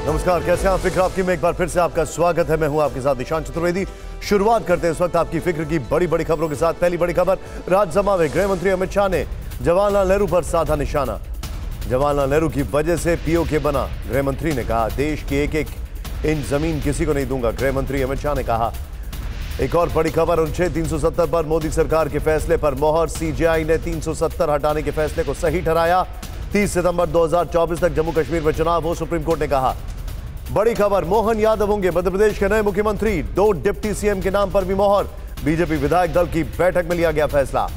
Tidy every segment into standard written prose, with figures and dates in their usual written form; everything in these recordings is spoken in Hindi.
नमस्कार, कैसे हैं आप? फिक्र आपकी में एक बार फिर से आपका स्वागत है। मैं हूं आपके साथ निशांत चतुर्वेदी। शुरुआत करते हैं इस वक्त आपकी फिक्र की बड़ी बड़ी खबरों के साथ। पहली बड़ी खबर, राज्यसभा में गृह मंत्री अमित शाह ने जवाहरलाल नेहरू पर साधा निशाना। जवाहरलाल नेहरू की वजह से पीओके बना। गृह मंत्री ने कहा, देश की एक एक इंच जमीन किसी को नहीं दूंगा। गृह मंत्री अमित शाह ने कहा। एक और बड़ी खबर, अनुच्छेद 370 पर मोदी सरकार के फैसले पर मोहर। सीजेआई ने 370 हटाने के फैसले को सही ठहराया। 30 सितंबर 2024 तक जम्मू कश्मीर में चुनाव हो, सुप्रीम कोर्ट ने कहा। बड़ी खबर, मोहन यादव होंगे मध्य प्रदेश के नए मुख्यमंत्री। 2 डिप्टी सीएम के नाम पर भी मोहर। बीजेपी विधायक दल की बैठक में लिया गया फैसला।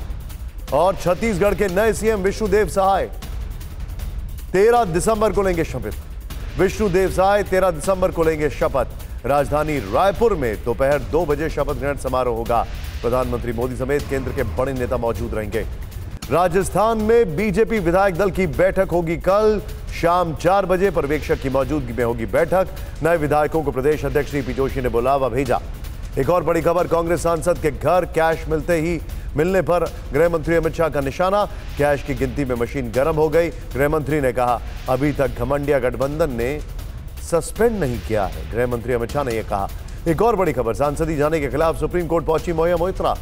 और छत्तीसगढ़ के नए सीएम विष्णुदेव साय 13 दिसंबर को लेंगे शपथ। विष्णुदेव साय 13 दिसंबर को लेंगे शपथ। राजधानी रायपुर में दोपहर 2 बजे शपथ ग्रहण समारोह होगा। प्रधानमंत्री मोदी समेत केंद्र के बड़े नेता मौजूद रहेंगे। राजस्थान में बीजेपी विधायक दल की बैठक होगी कल शाम 4 बजे। पर्यवेक्षक की मौजूदगी में होगी बैठक। नए विधायकों को प्रदेश अध्यक्ष सीपी जोशी ने बुलावा भेजा। एक और बड़ी खबर, कांग्रेस सांसद के घर कैश मिलने पर गृह मंत्री अमित शाह का निशाना। कैश की गिनती में मशीन गर्म हो गई। गृह मंत्री ने कहा, अभी तक घमंडिया गठबंधन ने सस्पेंड नहीं किया है। गृह मंत्री अमित शाह ने यह कहा। एक और बड़ी खबर, सांसदी जाने के खिलाफ सुप्रीम कोर्ट पहुंची मौया मोइत्रा।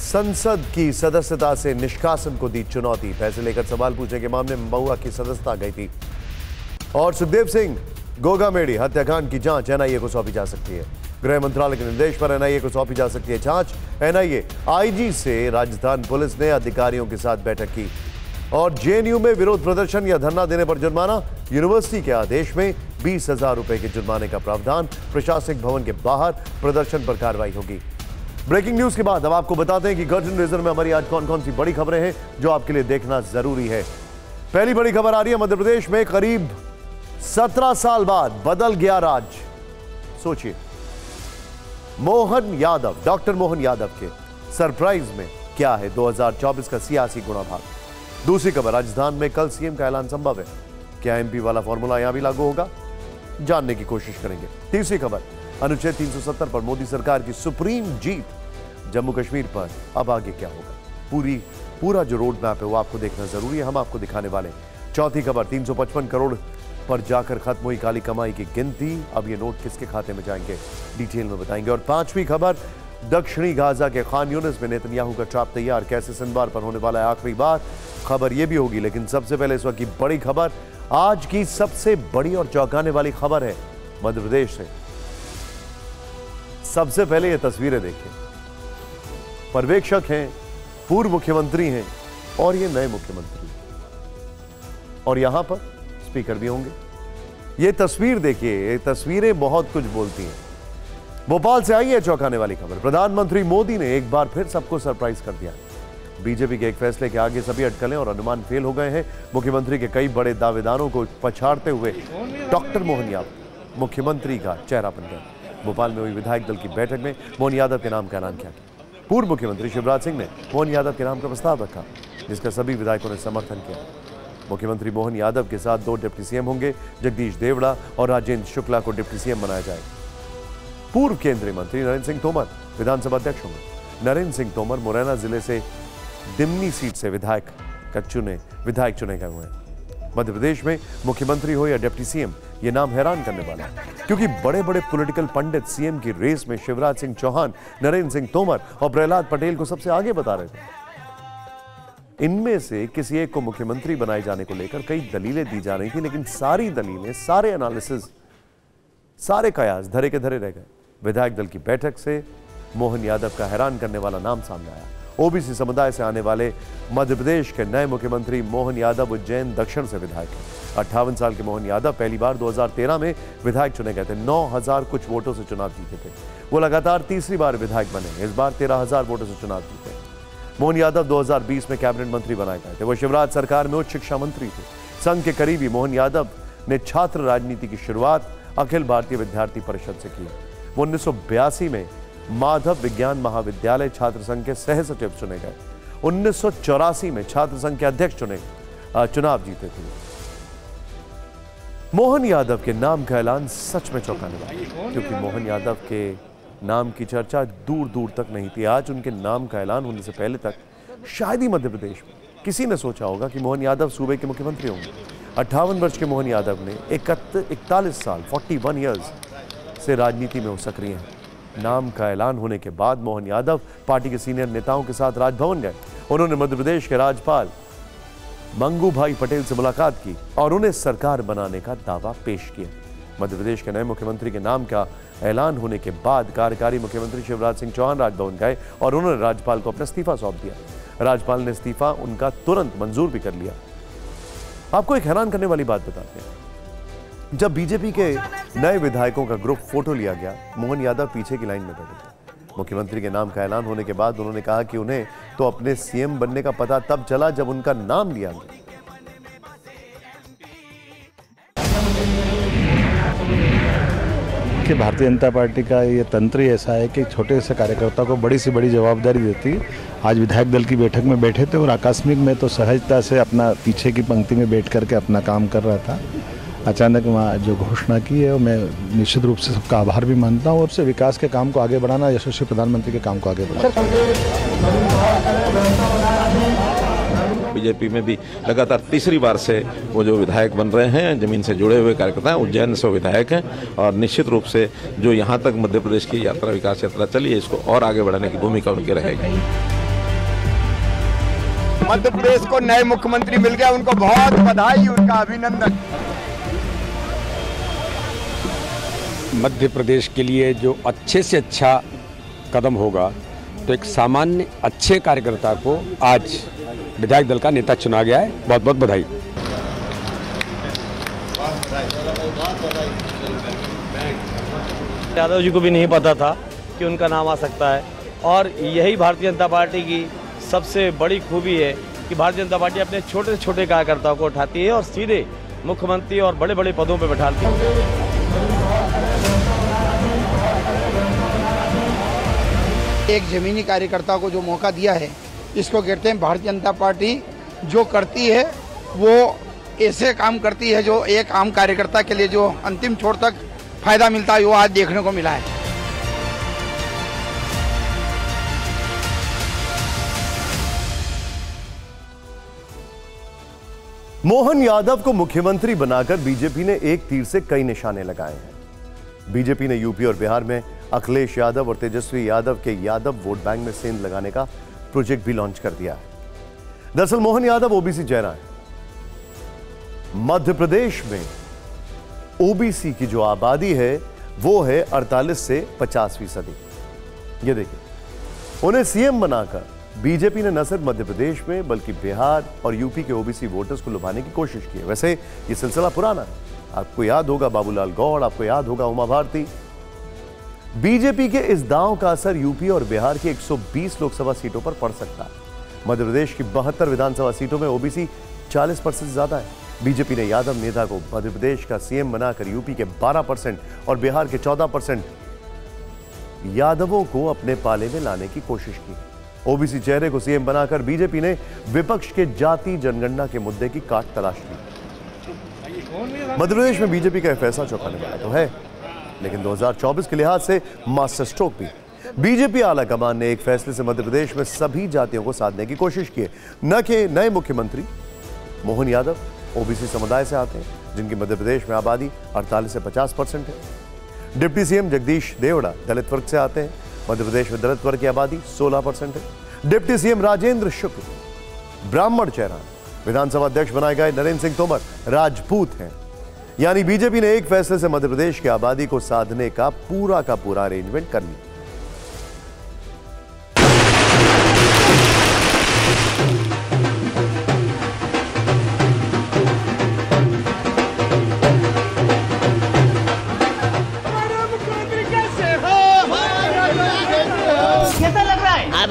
संसद की सदस्यता से निष्कासन को दी चुनौती। पैसे लेकर सवाल पूछने के मामले में महुआ की सदस्यता गई थी। और सुखदेव सिंह गोगामेडी हत्याकांड की जांच एनआईए को सौंपी जा सकती है। गृह मंत्रालय के निर्देश पर एनआईए को सौंपी जा सकती है जांच। एनआईए आईजी से राजस्थान पुलिस ने अधिकारियों के साथ बैठक की। और जेएनयू में विरोध प्रदर्शन या धरना देने पर जुर्माना। यूनिवर्सिटी के आदेश में 20,000 रुपए के जुर्माने का प्रावधान। प्रशासनिक भवन के बाहर प्रदर्शन पर कार्रवाई होगी। ब्रेकिंग न्यूज के बाद अब आपको बताते हैं कि गर्जन रेजर में हमारी आज कौन कौन सी बड़ी खबरें हैं जो आपके लिए देखना जरूरी है। पहली बड़ी खबर आ रही है, मध्य प्रदेश में करीब 17 साल बाद बदल गया राज्य। सोचिए, मोहन यादव, डॉक्टर मोहन यादव के सरप्राइज में क्या है 2024 का सियासी गुणाभाग। दूसरी खबर, राजस्थान में कल सीएम का ऐलान संभव है। क्या एमपी वाला फॉर्मूला यहां भी लागू होगा, जानने की कोशिश करेंगे। तीसरी खबर, अनुच्छेद 370 पर मोदी सरकार की सुप्रीम जीत। जम्मू कश्मीर पर अब आगे क्या होगा, पूरा जो रोड मैप है वो आपको देखना जरूरी है, हम आपको दिखाने वाले हैं। चौथी खबर, 355 करोड़ पर जाकर खत्म हुई काली कमाई की गिनती। अब ये नोट किसके खाते में जाएंगे, डिटेल में बताएंगे। और पांचवी खबर, दक्षिणी गाजा के खान यूनिस में नेतन्याहू का ट्रैप तैयार। कैसे सिंदबार पर होने वाला है आखिरी बार, खबर ये भी होगी। लेकिन सबसे पहले इस वक्त की बड़ी खबर, आज की सबसे बड़ी और चौंकाने वाली खबर है मध्य प्रदेश से। सबसे पहले ये तस्वीरें देखिए। पर्यवेक्षक हैं, पूर्व मुख्यमंत्री हैं और ये नए मुख्यमंत्री, और यहां पर स्पीकर भी होंगे। ये तस्वीर देखिए, ये तस्वीरें बहुत कुछ बोलती हैं। भोपाल से आई है चौंकाने वाली खबर, प्रधानमंत्री मोदी ने एक बार फिर सबको सरप्राइज कर दिया। बीजेपी के एक फैसले के आगे सभी अटकलें और अनुमान फेल हो गए हैं। मुख्यमंत्री के कई बड़े दावेदारों को पछाड़ते हुए डॉक्टर मोहन यादव मुख्यमंत्री का चेहरा बन गए। भोपाल में हुई विधायक दल की बैठक में मोहन यादव के नाम का ऐलान किया गया। पूर्व मुख्यमंत्री शिवराज सिंह ने मोहन यादव के नाम का प्रस्ताव रखा, जिसका सभी विधायकों ने समर्थन किया। मुख्यमंत्री मोहन यादव के साथ 2 डिप्टी सीएम होंगे। जगदीश देवड़ा और राजेंद्र शुक्ला को डिप्टी सीएम बनाया जाएगा। पूर्व केंद्रीय मंत्री नरेंद्र सिंह तोमर विधानसभा अध्यक्ष होंगे। नरेंद्र सिंह तोमर मुरैना जिले से दिमनी सीट से विधायक चुने गए हुए हैं। मध्य प्रदेश में मुख्यमंत्री हो या डिप्टी सीएम, ये नाम हैरान करने वाला है, क्योंकि बड़े बड़े पॉलिटिकल पंडित सीएम की रेस में शिवराज सिंह चौहान, नरेंद्र सिंह तोमर और प्रहलाद पटेल को सबसे आगे बता रहे थे। इनमें से किसी एक को मुख्यमंत्री बनाए जाने को लेकर कई दलीलें दी जा रही थी, लेकिन सारी दलीलें, सारे एनालिसिस, सारे कयास धरे के धरे रह गए। विधायक दल की बैठक से मोहन यादव का हैरान करने वाला नाम सामने आया। ओबीसी समुदाय से आने वाले मध्य प्रदेश के नए मुख्यमंत्री मोहन यादव उज्जैन दक्षिण से विधायक हैं। 58 साल के मोहन यादव पहली बार 2013 में विधायक चुने गए थे। 9,000 कुछ वोटों से चुनाव जीते थे। वो लगातार तीसरी बार विधायक बने। इस बार 13,000 वोटों से चुनाव जीते। मोहन यादव 2020 में कैबिनेट मंत्री बनाए गए थे। वो शिवराज सरकार में उच्च शिक्षा मंत्री थे। संघ के करीबी मोहन यादव ने छात्र राजनीति की शुरुआत अखिल भारतीय विद्यार्थी परिषद से की। वो 1982 में माधव विज्ञान महाविद्यालय छात्र संघ के सह सचिव चुने गए। 1984 में छात्र संघ के अध्यक्ष चुनाव जीते थे। मोहन यादव के नाम का ऐलान सच में चौंकाने वाला, क्योंकि मोहन यादव के नाम की चर्चा दूर दूर तक नहीं थी। आज उनके नाम का ऐलान होने से पहले तक शायद ही मध्य प्रदेश में किसी ने सोचा होगा कि मोहन यादव सूबे के मुख्यमंत्री होंगे। 58 वर्ष के मोहन यादव ने 41 साल 41 ईयर्स से राजनीति में सक्रिय हैं। नाम का ऐलान होने के बाद मोहन यादव पार्टी के सीनियर नेताओं के साथ राजभवन गए। उन्होंने मध्य प्रदेश के राज्यपाल मंगू भाई पटेल से मुलाकात की और उन्हें सरकार बनाने का दावा पेश किया। मध्य प्रदेश के नए मुख्यमंत्री के नाम का ऐलान होने के बाद कार्यकारी मुख्यमंत्री शिवराज सिंह चौहान राजभवन गए और उन्होंने राज्यपाल को अपना इस्तीफा सौंप दिया। राज्यपाल ने इस्तीफा उनका तुरंत मंजूर भी कर लिया। आपको एक हैरान करने वाली बात बताते हैं। जब बीजेपी के नए विधायकों का ग्रुप फोटो लिया गया, मोहन यादव पीछे की लाइन में बैठे थे। मुख्यमंत्री के नाम का ऐलान होने के बाद उन्होंने कहा कि उन्हें तो अपने सीएम बनने का पता तब चला जब उनका नाम लिया गया। कि भारतीय जनता पार्टी का ये तंत्र ही ऐसा है कि छोटे से कार्यकर्ता को बड़ी से बड़ी जवाबदारी देती है। आज विधायक दल की बैठक में बैठे थे और आकस्मिक में तो सहजता से अपना पीछे की पंक्ति में बैठ करके अपना काम कर रहा था। अचानक वहाँ जो घोषणा की है, मैं निश्चित रूप से सबका आभार भी मानता हूँ और उससे विकास के काम को आगे बढ़ाना, यशस्वी प्रधानमंत्री के काम को आगे बढ़ाना। बीजेपी में भी लगातार तीसरी बार से वो जो विधायक बन रहे हैं, जमीन से जुड़े हुए कार्यकर्ता हैं, उज्जैन से विधायक हैं और निश्चित रूप से जो यहाँ तक मध्य प्रदेश की यात्रा, विकास यात्रा चली है, इसको और आगे बढ़ाने की भूमिका उनकी रहेगी। मध्य प्रदेश को नए मुख्यमंत्री मिल गया, उनको बहुत बधाई, उनका अभिनंदन। मध्य प्रदेश के लिए जो अच्छे से अच्छा कदम होगा, तो एक सामान्य अच्छे कार्यकर्ता को आज विधायक दल का नेता चुना गया है। बहुत बहुत बधाई। यादव जी को भी नहीं पता था कि उनका नाम आ सकता है और यही भारतीय जनता पार्टी की सबसे बड़ी खूबी है कि भारतीय जनता पार्टी अपने छोटे से छोटे कार्यकर्ताओं को उठाती है और सीधे मुख्यमंत्री और बड़े बड़े पदों पर बैठाती है। एक जमीनी कार्यकर्ता को जो मौका दिया है, इसको कहते हैं भारतीय जनता पार्टी जो करती है वो ऐसे काम करती है जो एक आम कार्यकर्ता के लिए जो अंतिम छोर तक फायदा मिलता है, वो आज देखने को मिला है। मोहन यादव को मुख्यमंत्री बनाकर बीजेपी ने एक तीर से कई निशाने लगाए हैं। बीजेपी ने यूपी और बिहार में अखिलेश यादव और तेजस्वी यादव के यादव वोट बैंक में सेंध लगाने का प्रोजेक्ट भी लॉन्च कर दिया है। दरअसल मोहन यादव ओबीसी चेहरा है। मध्य प्रदेश में ओबीसी की जो आबादी है वो है 48 से 50%। ये देखिए, उन्हें सीएम बनाकर बीजेपी ने न सिर्फ मध्य प्रदेश में बल्कि बिहार और यूपी के ओबीसी वोटर्स को लुभाने की कोशिश की है। वैसे ये सिलसिला पुराना है, आपको याद होगा बाबूलाल गौड़, आपको याद होगा उमा भारती। बीजेपी के इस दांव का असर यूपी और बिहार की 120 लोकसभा सीटों पर पड़ सकता है। मध्य प्रदेश की 72 विधानसभा सीटों में ओबीसी 40% से ज्यादा है। बीजेपी ने यादव नेता को मध्य प्रदेश का सीएम बनाकर यूपी के 12% और बिहार के 14% यादवों को अपने पाले में लाने की कोशिश की। ओबीसी चेहरे को सीएम बनाकर बीजेपी ने विपक्ष के जाति जनगणना के मुद्दे की काट तलाश ली। मध्य प्रदेश में बीजेपी का फैसला चौंकाने वाला तो है, लेकिन 2024 के लिहाज से मास्टर स्ट्रोक भी। बीजेपी आला कमान ने एक फैसले से मध्य प्रदेश में सभी जातियों को साधने की कोशिश की है। न कि नए मुख्यमंत्री मोहन यादव ओबीसी समुदाय से आते हैं, जिनकी मध्य प्रदेश में आबादी 48 से 50% है। डिप्टी सीएम जगदीश देवड़ा दलित वर्ग से आते हैं, मध्य प्रदेश में दलित वर्ग की आबादी 16% है। डिप्टी सीएम राजेंद्र शुक्ल ब्राह्मण चेहरा, विधानसभा अध्यक्ष बनाए गए नरेंद्र सिंह तोमर राजपूत हैं। यानी बीजेपी ने एक फैसले से मध्य प्रदेश की आबादी को साधने का पूरा अरेंजमेंट कर लिया।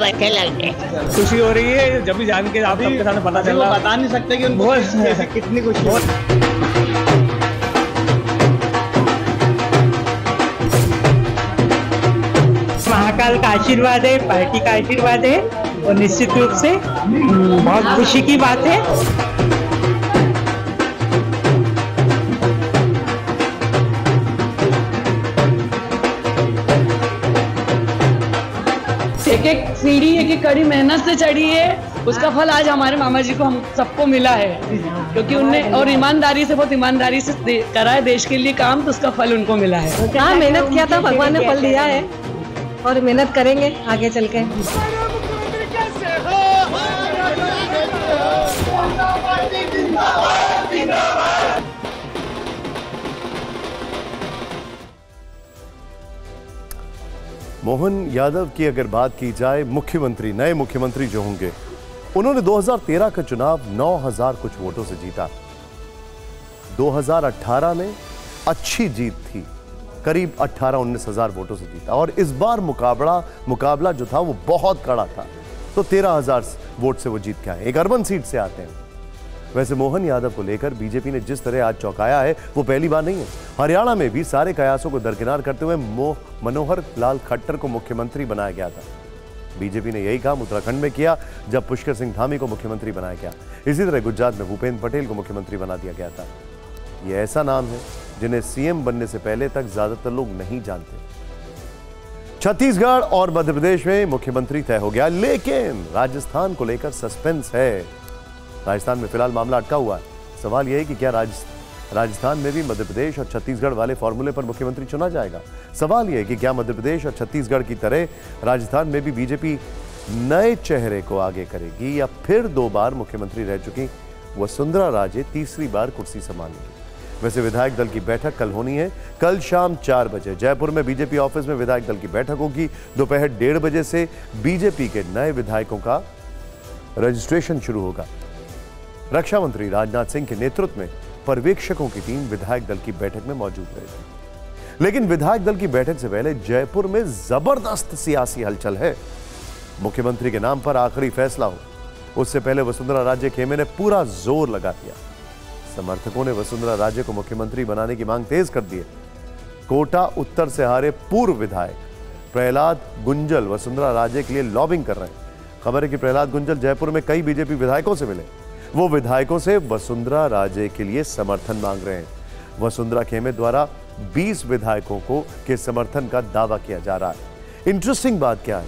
अच्छे लगते हैं। खुशी हो रही है जब भी जान के आप सबके सामने पता चल रहा है। बता नहीं सकते कि बहुत कितनी खुशी हो। महाकाल का आशीर्वाद है, पार्टी का आशीर्वाद है और निश्चित रूप से बहुत खुशी की बात है। एक एक सीढ़ी एक एक कड़ी मेहनत से चढ़ी है उसका फल आज हमारे मामा जी को हम सबको मिला है, क्योंकि उनने और ईमानदारी से, बहुत ईमानदारी से करा है देश के लिए काम, तो उसका फल उनको मिला है। हाँ, मेहनत किया था, भगवान ने फल दिया है और मेहनत करेंगे आगे चल के। मोहन यादव की अगर बात की जाए, मुख्यमंत्री, नए मुख्यमंत्री जो होंगे, उन्होंने 2013 का चुनाव 9000 कुछ वोटों से जीता। 2018 में अच्छी जीत थी, करीब 18-19 हजार वोटों से जीता, और इस बार मुकाबला जो था वो बहुत कड़ा था, तो 13,000 वोट से वो जीत के आए। एक अर्बन सीट से आते हैं। वैसे मोहन यादव को लेकर बीजेपी ने जिस तरह आज चौंकाया है वो पहली बार नहीं है। हरियाणा में भी सारे कयासों को दरकिनार करते हुए मनोहर लाल खट्टर को मुख्यमंत्री बनाया गया था। बीजेपी ने यही काम उत्तराखंड में किया जब पुष्कर सिंह धामी को मुख्यमंत्री बनाया गया। इसी तरह गुजरात में भूपेंद्र पटेल को मुख्यमंत्री बना दिया गया था। यह ऐसा नाम है जिन्हें सीएम बनने से पहले तक ज्यादातर लोग नहीं जानते। छत्तीसगढ़ और मध्य प्रदेश में मुख्यमंत्री तय हो गया, लेकिन राजस्थान को लेकर सस्पेंस है। राजस्थान में फिलहाल मामला अटका हुआ है। सवाल यह है कि क्या राजस्थान में भी मध्य प्रदेश और छत्तीसगढ़ वाले फॉर्मूले पर मुख्यमंत्री चुना जाएगा। सवाल यह है कि क्या मध्य प्रदेश और छत्तीसगढ़ की तरह राजस्थान में भी बीजेपी नए चेहरे को आगे करेगी, या फिर 2 बार मुख्यमंत्री रह चुकी वसुंधरा राजे तीसरी बार कुर्सी संभालेंगी। वैसे विधायक दल की बैठक कल होनी है। कल शाम 4 बजे जयपुर में बीजेपी ऑफिस में विधायक दल की बैठक होगी। दोपहर 1:30 बजे से बीजेपी के नए विधायकों का रजिस्ट्रेशन शुरू होगा। रक्षा मंत्री राजनाथ सिंह के नेतृत्व में पर्यवेक्षकों की टीम विधायक दल की बैठक में मौजूद रहेगी। लेकिन विधायक दल की बैठक से पहले जयपुर में जबरदस्त सियासी हलचल है। मुख्यमंत्री के नाम पर आखिरी फैसला हो, उससे पहले वसुंधरा राजे खेमे ने पूरा जोर लगा दिया। समर्थकों ने वसुंधरा राजे को मुख्यमंत्री बनाने की मांग तेज कर दी है। कोटा उत्तर से हारे पूर्व विधायक प्रहलाद गुंजल वसुंधरा राजे के लिए लॉबिंग कर रहे हैं। खबर है कि प्रहलाद गुंजल जयपुर में कई बीजेपी विधायकों से मिले। वो विधायकों से वसुंधरा राजे के लिए समर्थन मांग रहे हैं। वसुंधरा खेमे द्वारा 20 विधायकों को के समर्थन का दावा किया जा रहा है। इंटरेस्टिंग बात क्या है,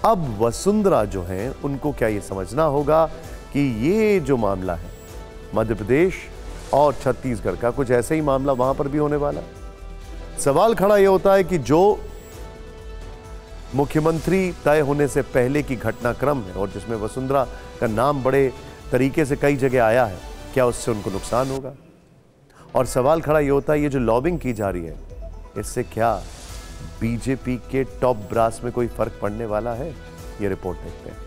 अब वसुंधरा जो हैं उनको क्या ये समझना होगा कि ये जो मामला है मध्य प्रदेश और छत्तीसगढ़ का, कुछ ऐसे ही मामला वहां पर भी होने वाला है। सवाल खड़ा यह होता है कि जो मुख्यमंत्री तय होने से पहले की घटनाक्रम है और जिसमें वसुंधरा का नाम बड़े तरीके से कई जगह आया है, क्या उससे उनको नुकसान होगा? और सवाल खड़ा यह होता है ये जो लॉबिंग की जा रही है, इससे क्या बीजेपी के टॉप ब्रास में कोई फर्क पड़ने वाला है? ये रिपोर्ट देखते हैं।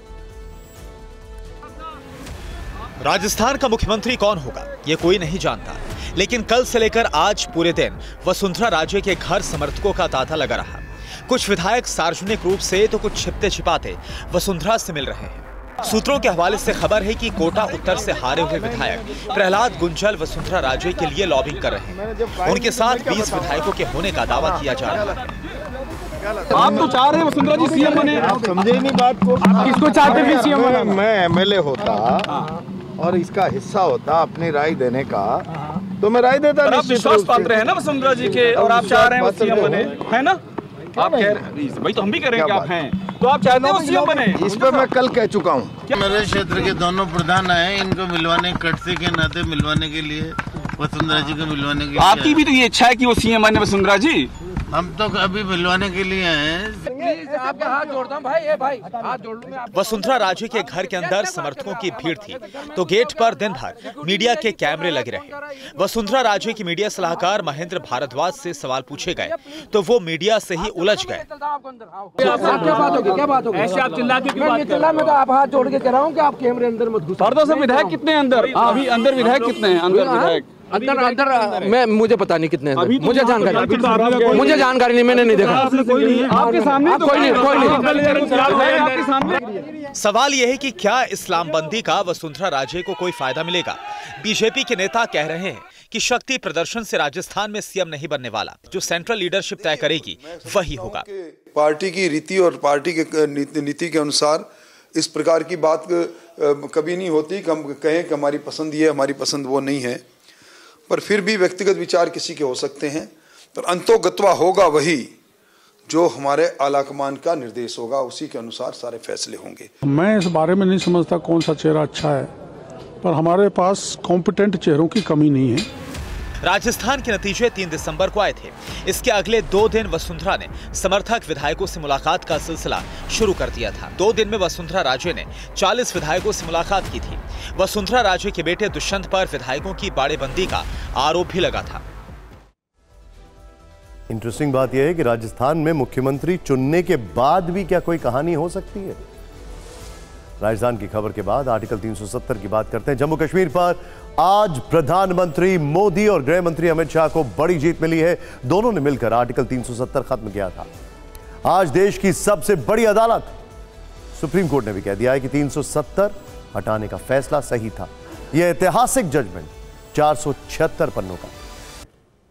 राजस्थान का मुख्यमंत्री कौन होगा ये कोई नहीं जानता, लेकिन कल से लेकर आज पूरे दिन वसुंधरा राजे के घर समर्थकों का तांता लगा रहा। कुछ विधायक सार्वजनिक रूप से तो कुछ छिपते छिपाते वसुंधरा से मिल रहे हैं। सूत्रों के हवाले से खबर है कि कोटा उत्तर से हारे हुए विधायक प्रहलाद गुंजल वसुंधरा राजे के लिए लॉबिंग कर रहे हैं। उनके साथ 20 विधायकों के होने का दावा किया जा रहा है। आप तो चाह रहे हैं वसुंधरा जी सीएम बने, आप समझे नहीं बात को। आप किसको चाहते थे सीएम बने? मैं एमएलए होता और इसका हिस्सा होता अपनी राय देने का, तो मैं राय देता। आप विश्वास पात्र है ना वसुंधरा जी के, और आप चाह रहे हैं वो सीएम बने, है ना? आप कह रहे भाई, तो हम भी कह रहे हैं कि आप हैं, तो आप चाहते हैं वो सीएम बने। इस पर मैं कल कह चुका हूँ। मेरे क्षेत्र के दोनों प्रधान आए, इनको मिलवाने, कटसे के नाते मिलवाने के लिए, वसुंधरा जी को मिलवाने के लिए। आपकी भी तो ये इच्छा है कि वो सीएम बने वसुंधरा जी? हम तो अभी मिलवाने के लिए हैं। आपके हाथ जोड़ता हूं भाई, ये भाई हाथ जोड़ लूं मैं। वसुंधरा राजे के घर के अंदर समर्थकों की भीड़ थी, तो गेट पर दिन भर मीडिया के कैमरे लगे रहे। वसुंधरा राजे की मीडिया सलाहकार महेंद्र भारद्वाज से सवाल पूछे गए तो वो मीडिया से ही उलझ गए। क्या बात होगी, क्या बात होगी? ऐसे आप चिल्ला के क्यों बात कर रहे हैं? मैं तो आप हाथ जोड़ के कह रहा हूँ कि आप कैमरे अंदर मत घुसो। और तो विधायक कितने अंदर, अभी अंदर विधायक कितने हैं? अंदर विधायक अंदर मैं मुझे पता नहीं कितने हैं, मुझे जानकारी नहीं, मैंने नहीं देखा। आपके सामने कोई नहीं। सवाल यह है कि क्या इस्लामबंदी का वसुंधरा राजे को कोई फायदा मिलेगा? बीजेपी के नेता कह रहे हैं कि शक्ति प्रदर्शन से राजस्थान में सीएम नहीं बनने वाला, जो सेंट्रल लीडरशिप तय करेगी वही होगा। पार्टी की रीति और पार्टी के नीति के अनुसार इस प्रकार की बात कभी नहीं होती कि हम कहें कि हमारी पसंद ये, हमारी पसंद वो नहीं है, पर फिर भी व्यक्तिगत विचार किसी के हो सकते हैं, पर अंतोगत्वा होगा वही जो हमारे आलाकमान का निर्देश होगा उसी के अनुसार सारे फैसले होंगे। मैं इस बारे में नहीं समझता कौन सा चेहरा अच्छा है, पर हमारे पास कॉम्पिटेंट चेहरों की कमी नहीं है। राजस्थान के नतीजे 3 दिसंबर को आए थे। इसके अगले 2 दिन वसुंधरा ने समर्थक विधायकों से मुलाकात का सिलसिला शुरू कर दिया था। 2 दिन में वसुंधरा राजे ने 40 विधायकों से मुलाकात की थी। वसुंधरा राजे के बेटे दुष्यंत पर विधायकों की बाड़ेबंदी का आरोप भी लगा था। इंटरेस्टिंग बात यह है कि राजस्थान में मुख्यमंत्री चुनने के बाद भी क्या कोई कहानी हो सकती है? राजस्थान की खबर के बाद आर्टिकल 370 की बात करते हैं। जम्मू कश्मीर पर आज प्रधानमंत्री मोदी और गृह मंत्री अमित शाह को बड़ी जीत मिली है। दोनों ने मिलकर आर्टिकल 370 खत्म किया था। आज देश की सबसे बड़ी अदालत सुप्रीम कोर्ट ने भी कह दिया है कि 370 हटाने का फैसला सही था। यह ऐतिहासिक जजमेंट 476 पन्नों का।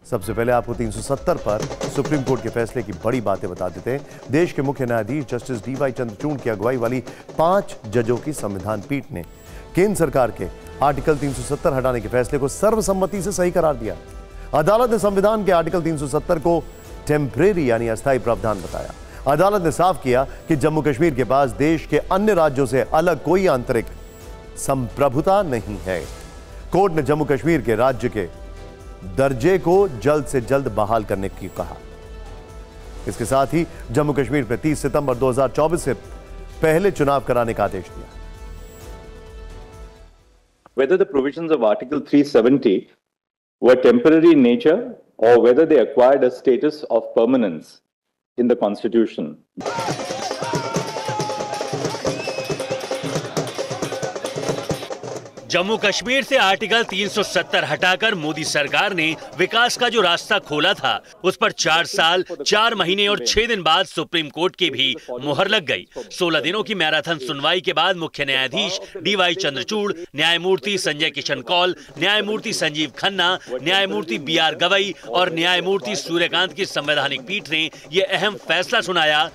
सबसे पहले आपको 370 पर सुप्रीम कोर्ट के फैसले की बड़ी बातें बता देते हैं। देश के मुख्य न्यायाधीश जस्टिस DY चंद्रचूड़ की अगुवाई वाली 5 जजों की संविधान पीठ ने केंद्र सरकार के आर्टिकल 370 हटाने के फैसले को सर्वसम्मति से सही करार दिया। अदालत ने संविधान के आर्टिकल 370 को टेम्परेरी यानी अस्थायी प्रावधान बताया। अदालत ने साफ किया कि जम्मू कश्मीर के पास देश के अन्य राज्यों से अलग कोई आंतरिक संप्रभुता नहीं है। कोर्ट ने जम्मू कश्मीर के राज्य के दर्जे को जल्द से जल्द बहाल करने की कहा। इसके साथ ही जम्मू कश्मीर में 30 सितंबर 2024 से पहले चुनाव कराने का आदेश दिया। Whether the provisions of Article 370 were temporary in nature or whether they acquired a status of permanence in the Constitution. Jammu Kashmir से आर्टिकल 370 हटाकर मोदी सरकार ने विकास का जो रास्ता खोला था उस पर 4 साल 4 महीने और 6 दिन बाद सुप्रीम कोर्ट की भी मुहर लग गई। 16 दिनों की मैराथन सुनवाई के बाद मुख्य न्यायाधीश DY चंद्रचूड़, न्यायमूर्ति संजय किशन कौल, न्यायमूर्ति संजीव खन्ना, न्यायमूर्ति BR गवई और न्यायमूर्ति सूर्यकांत की संवैधानिक पीठ ने यह अहम फैसला सुनाया।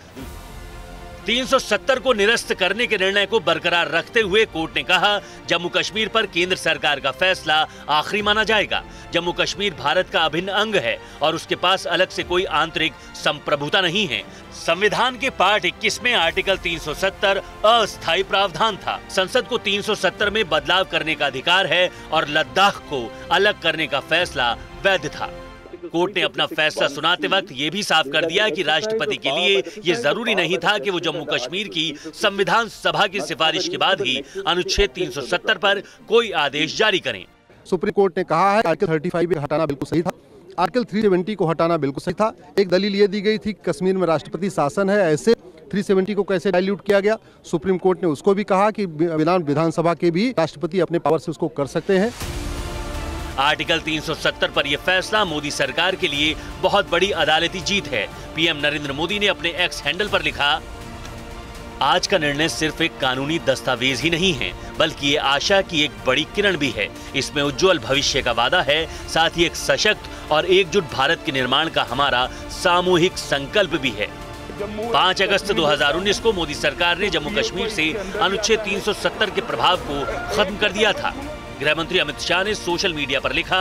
370 को निरस्त करने के निर्णय को बरकरार रखते हुए कोर्ट ने कहा, जम्मू कश्मीर पर केंद्र सरकार का फैसला आखिरी माना जाएगा। जम्मू कश्मीर भारत का अभिन्न अंग है और उसके पास अलग से कोई आंतरिक संप्रभुता नहीं है। संविधान के पार्ट 21 में आर्टिकल 370 अस्थायी प्रावधान था। संसद को 370 में बदलाव करने का अधिकार है और लद्दाख को अलग करने का फैसला वैध था। कोर्ट ने अपना फैसला सुनाते वक्त ये भी साफ कर दिया कि राष्ट्रपति के लिए ये जरूरी नहीं था कि वो जम्मू कश्मीर की संविधान सभा की सिफारिश के बाद ही अनुच्छेद 370 पर कोई आदेश जारी करें। सुप्रीम कोर्ट ने कहा है आर्टिकल 35 हटाना बिल्कुल सही था, आर्टिकल 370 को हटाना बिल्कुल सही था। एक दलील ये दी गई थी कश्मीर में राष्ट्रपति शासन है, ऐसे 370 को कैसे डाइल्यूट किया गया। सुप्रीम कोर्ट ने उसको भी कहा कि विधानसभा के भी राष्ट्रपति अपने पावर से उसको कर सकते हैं। आर्टिकल 370 पर यह फैसला मोदी सरकार के लिए बहुत बड़ी अदालती जीत है। पीएम नरेंद्र मोदी ने अपने एक्स हैंडल पर लिखा, आज का निर्णय सिर्फ एक कानूनी दस्तावेज ही नहीं है बल्कि ये आशा की एक बड़ी किरण भी है। इसमें उज्जवल भविष्य का वादा है, साथ ही एक सशक्त और एकजुट भारत के निर्माण का हमारा सामूहिक संकल्प भी है। 5 अगस्त 2019 को मोदी सरकार ने जम्मू कश्मीर से अनुच्छेद 370 के प्रभाव को खत्म कर दिया था। गृह मंत्री अमित शाह ने सोशल मीडिया पर लिखा,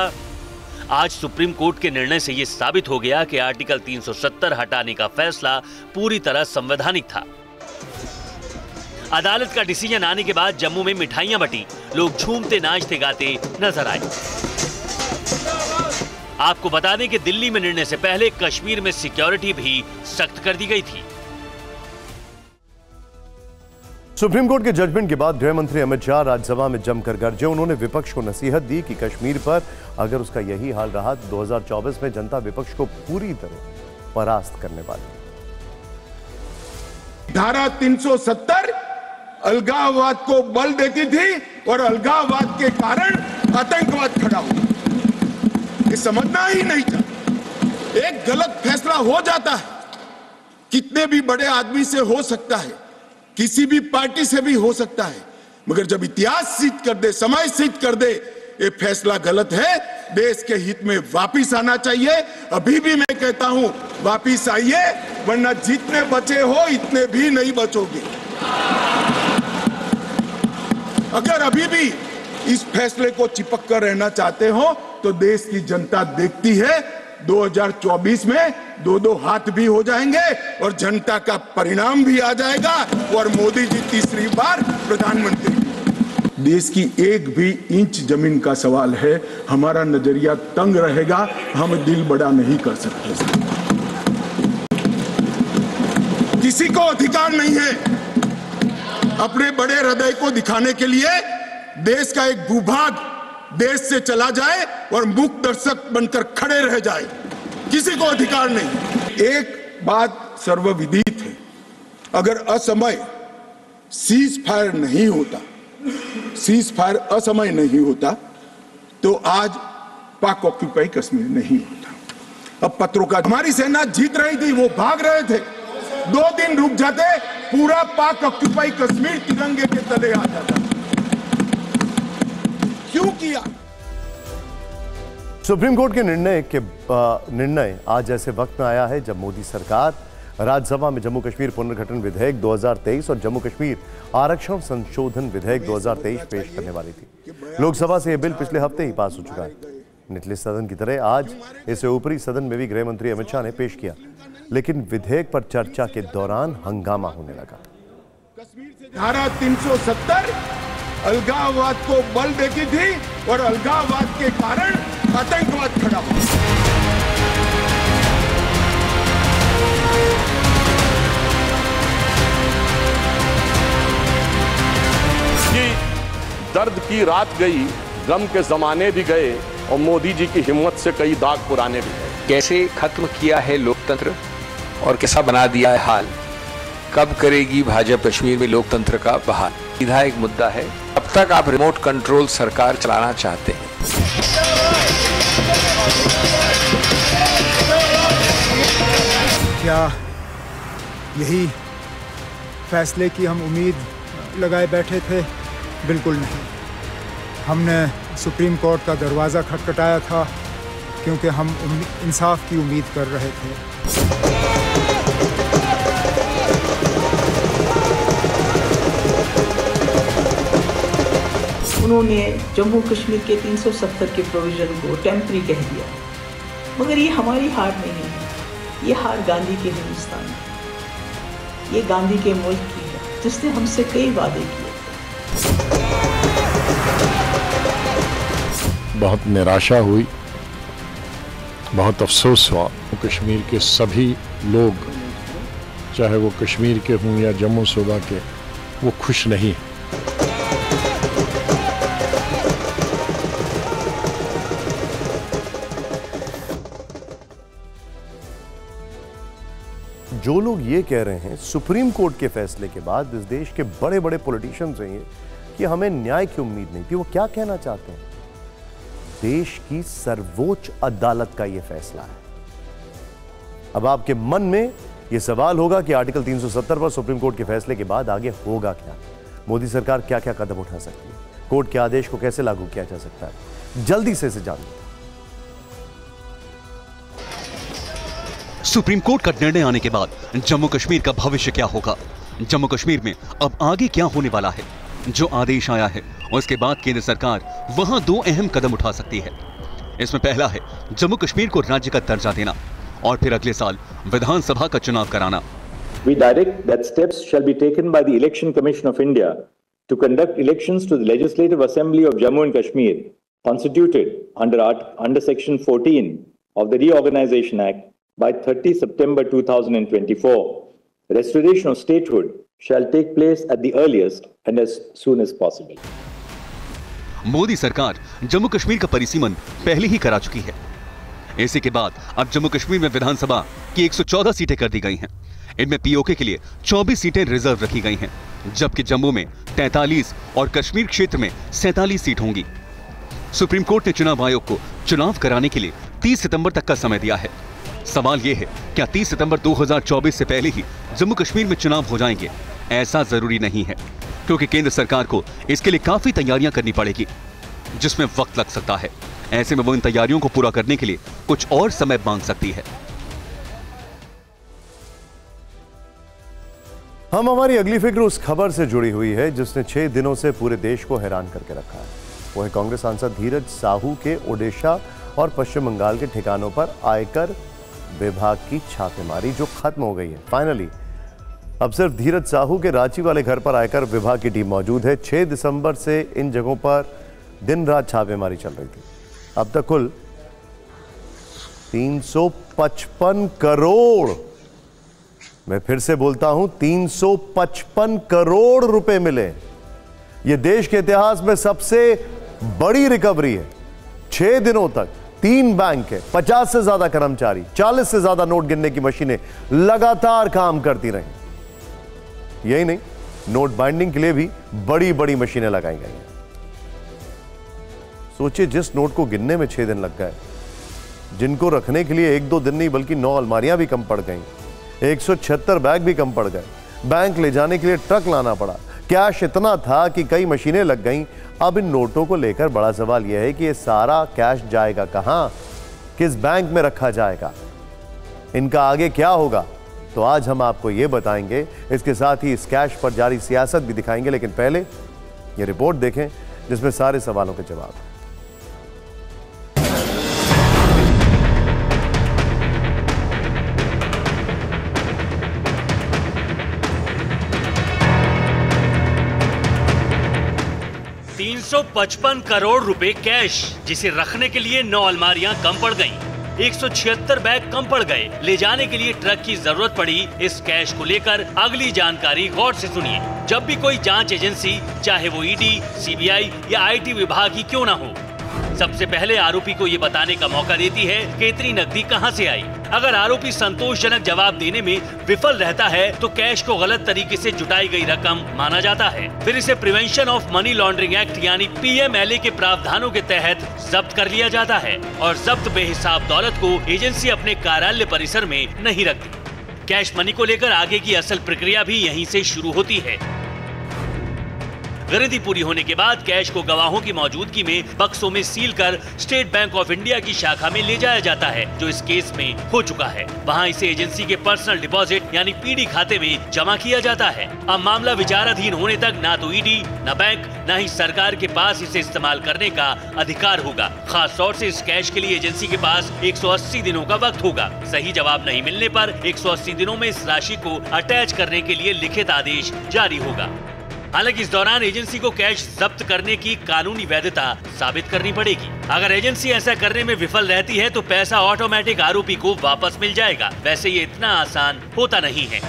आज सुप्रीम कोर्ट के निर्णय से यह साबित हो गया कि आर्टिकल 370 हटाने का फैसला पूरी तरह संवैधानिक था। अदालत का डिसीजन आने के बाद जम्मू में मिठाइयां बटी, लोग झूमते नाचते गाते नजर आए। आपको बता दें कि दिल्ली में निर्णय से पहले कश्मीर में सिक्योरिटी भी सख्त कर दी गई थी। सुप्रीम कोर्ट के जजमेंट के बाद गृह मंत्री अमित शाह राज्यसभा में जमकर गरजे। उन्होंने विपक्ष को नसीहत दी कि कश्मीर पर अगर उसका यही हाल रहा तो 2024 में जनता विपक्ष को पूरी तरह परास्त करने वाली। धारा 370 अलगाववाद को बल देती थी और अलगाववाद के कारण आतंकवाद खड़ा हुआ। ये समझना ही नहीं था। एक गलत फैसला हो जाता है, कितने भी बड़े आदमी से हो सकता है, किसी भी पार्टी से भी हो सकता है, मगर जब इतिहास सिद्ध कर दे, समय सिद्ध कर दे ये फैसला गलत है, देश के हित में वापिस आना चाहिए। अभी भी मैं कहता हूं वापिस आइए, वरना जितने बचे हो इतने भी नहीं बचोगे। अगर अभी भी इस फैसले को चिपक कर रहना चाहते हो तो देश की जनता देखती है 2024 में 2-2 हाथ भी हो जाएंगे और जनता का परिणाम भी आ जाएगा और मोदी जी तीसरी बार प्रधानमंत्री। देश की एक भी इंच जमीन का सवाल है, हमारा नजरिया तंग रहेगा, हम दिल बड़ा नहीं कर सकते। किसी को अधिकार नहीं है अपने बड़े हृदय को दिखाने के लिए देश का एक भूभाग देश से चला जाए और मूक दर्शक बनकर खड़े रह जाए, किसी को अधिकार नहीं। एक बात सर्वविदित है, अगर असमय सीज फायर नहीं होता, सीज फायर असमय नहीं होता तो आज पाक ऑक्यूपाई कश्मीर नहीं होता। अब पत्रों का हमारी सेना जीत रही थी, वो भाग रहे थे, 2 दिन रुक जाते पूरा पाक ऑक्यूपाई कश्मीर तिरंगे के तले आ जाता। क्यों किया? सुप्रीम कोर्ट के निर्णय आज ऐसे वक्त में आया है जब मोदी सरकार राज्यसभा में जम्मू कश्मीर पुनर्गठन विधेयक 2023 और जम्मू कश्मीर आरक्षण संशोधन विधेयक 2023 पेश करने वाली थी। लोकसभा से यह बिल पिछले हफ्ते ही पास हो चुका है। निचले सदन की तरह आज इसे ऊपरी सदन में भी गृह मंत्री अमित शाह ने पेश किया, लेकिन विधेयक पर चर्चा के दौरान हंगामा होने लगा। धारा 370 अलगाववाद को बल देती थी और अलगाववाद के कारण आतंकवाद खड़ा हुआ। कि दर्द की रात गई, गम के जमाने भी गए और मोदी जी की हिम्मत से कई दाग पुराने भी गए। कैसे खत्म किया है लोकतंत्र और कैसा बना दिया है हाल। कब करेगी भाजपा कश्मीर में लोकतंत्र का बहाल, सीधा एक मुद्दा है। अब तक आप रिमोट कंट्रोल सरकार चलाना चाहते हैं। क्या यही फैसले की हम उम्मीद लगाए बैठे थे? बिल्कुल नहीं। हमने सुप्रीम कोर्ट का दरवाज़ा खटखटाया था क्योंकि हम इंसाफ की उम्मीद कर रहे थे। उन्होंने जम्मू कश्मीर के 370 के प्रोविजन को टेम्परी कह दिया, मगर ये हमारी हार नहीं है, ये हार गांधी के हिंदुस्तान की, ये गांधी के मुल्क की है जिसने हमसे कई वादे किए। बहुत निराशा हुई, बहुत अफसोस हुआ। कश्मीर के सभी लोग, चाहे वो कश्मीर के हों या जम्मू सूबा के, वो खुश नहीं हैं। जो लोग ये कह रहे हैं सुप्रीम कोर्ट के फैसले के बाद इस देश के बड़े बड़े पॉलिटिशियंस हैं कि हमें न्याय की उम्मीद नहीं थी, वो क्या कहना चाहते हैं? देश की सर्वोच्च अदालत का यह फैसला है। अब आपके मन में यह सवाल होगा कि आर्टिकल 370 पर सुप्रीम कोर्ट के फैसले के बाद आगे होगा क्या? मोदी सरकार क्या क्या कदम उठा सकती है? कोर्ट के आदेश को कैसे लागू किया जा सकता है? जल्दी से इसे जानिए। सुप्रीम कोर्ट का निर्णय आने के बाद जम्मू कश्मीर का भविष्य क्या होगा? जम्मू कश्मीर में अब आगे क्या होने वाला है? जो आदेश आया है उसके बाद केंद्र सरकार वहां 2 अहम कदम उठा सकती है। इसमें पहला है जम्मू कश्मीर को राज्य का दर्जा देना और फिर अगले साल विधानसभा का चुनाव कराना। We direct that steps shall be taken by the Election Commission of India to conduct elections to the Legislative Assembly of Jammu and Kashmir, constituted under Section 14 of the Reorganization Act by 30 September 2024. Restoration of statehood shall take place at the earliest and as soon as possible. Modi सरकार जम्मू कश्मीर का परिसीमन पहले ही करा चुकी है। इसी के बाद अब जम्मू कश्मीर में विधानसभा की 114 सीटें कर दी गई हैं। इनमें पीओके के लिए 24 सीटें रिजर्व रखी गई हैं, जबकि जम्मू में 43 और कश्मीर क्षेत्र में 47 सीट होंगी। सुप्रीम कोर्ट ने चुनाव आयोग को चुनाव कराने के लिए 30 सितंबर तक का समय दिया है। सवाल यह है, क्या 30 सितंबर 2024 से पहले ही जम्मू कश्मीर में चुनाव हो जाएंगे? ऐसा जरूरी नहीं है, क्योंकि केंद्र सरकार को इसके लिए काफी तैयारियां करनी पड़ेगी, जिसमें वक्त लग सकता है। ऐसे में वो इन तैयारियों को पूरा करने के लिए कुछ और समय मांग सकती है। हम हमारी अगली फिक्र उस खबर से जुड़ी हुई है जिसने 6 दिनों से पूरे देश को हैरान करके रखा है। वो है कांग्रेस सांसद धीरज साहू के ओडिशा और पश्चिम बंगाल के ठिकानों पर आयकर विभाग की छापेमारी जो खत्म हो गई है फाइनली। अब सिर्फ धीरज साहू के रांची वाले घर पर आयकर विभाग की टीम मौजूद है। 6 दिसंबर से इन जगहों पर दिन रात छापेमारी चल रही थी। अब तक कुल 355 करोड़, मैं फिर से बोलता हूं 355 करोड़ रुपए मिले। यह देश के इतिहास में सबसे बड़ी रिकवरी है। 6 दिनों तक 3 बैंक है, 50 से ज्यादा कर्मचारी, 40 से ज्यादा नोट गिनने की मशीनें लगातार काम करती रही। यही नहीं, नोट बाइंडिंग के लिए भी बड़ी बड़ी मशीनें लगाई गई हैं। सोचिए, जिस नोट को गिनने में 6 दिन लग गए, जिनको रखने के लिए 1-2 दिन नहीं बल्कि 9 अलमारियां भी कम पड़ गईं, 176 बैग भी कम पड़ गए, बैंक ले जाने के लिए ट्रक लाना पड़ा, कैश इतना था कि कई मशीनें लग गईं। अब इन नोटों को लेकर बड़ा सवाल यह है कि ये सारा कैश जाएगा कहां, किस बैंक में रखा जाएगा, इनका आगे क्या होगा? तो आज हम आपको ये बताएंगे। इसके साथ ही इस कैश पर जारी सियासत भी दिखाएंगे, लेकिन पहले ये रिपोर्ट देखें जिसमें सारे सवालों के जवाब हैं। $355 करोड़ रुपए कैश, जिसे रखने के लिए 9 अलमारियां कम पड़ गईं, 176 बैग कम पड़ गए, ले जाने के लिए ट्रक की जरूरत पड़ी। इस कैश को लेकर अगली जानकारी गौर से सुनिए। जब भी कोई जांच एजेंसी, चाहे वो ईडी, सीबीआई या आईटी विभाग ही क्यों ना हो, सबसे पहले आरोपी को ये बताने का मौका देती है कि इतनी नकदी कहां से आई। अगर आरोपी संतोषजनक जवाब देने में विफल रहता है तो कैश को गलत तरीके से जुटाई गई रकम माना जाता है। फिर इसे prevention of money laundering act यानी पीएमएलए के प्रावधानों के तहत जब्त कर लिया जाता है और जब्त बेहिसाब दौलत को एजेंसी अपने कार्यालय परिसर में नहीं रखती। कैश मनी को लेकर आगे की असल प्रक्रिया भी यहीं से शुरू होती है। गिनती पूरी होने के बाद कैश को गवाहों की मौजूदगी में बक्सों में सील कर स्टेट बैंक ऑफ इंडिया की शाखा में ले जाया जाता है, जो इस केस में हो चुका है। वहां इसे एजेंसी के पर्सनल डिपॉजिट यानी पीडी खाते में जमा किया जाता है। अब मामला विचाराधीन होने तक ना तो ईडी, न बैंक, न ही सरकार के पास इसे इस्तेमाल करने का अधिकार होगा। खास तौर से इस कैश के लिए एजेंसी के पास 180 दिनों का वक्त होगा। सही जवाब नहीं मिलने पर 180 दिनों में इस राशि को अटैच करने के लिए लिखित आदेश जारी होगा। हालांकि इस दौरान एजेंसी को कैश जब्त करने की कानूनी वैधता साबित करनी पड़ेगी। अगर एजेंसी ऐसा करने में विफल रहती है तो पैसा ऑटोमेटिक आरोपी को वापस मिल जाएगा। वैसे ये इतना आसान होता नहीं है।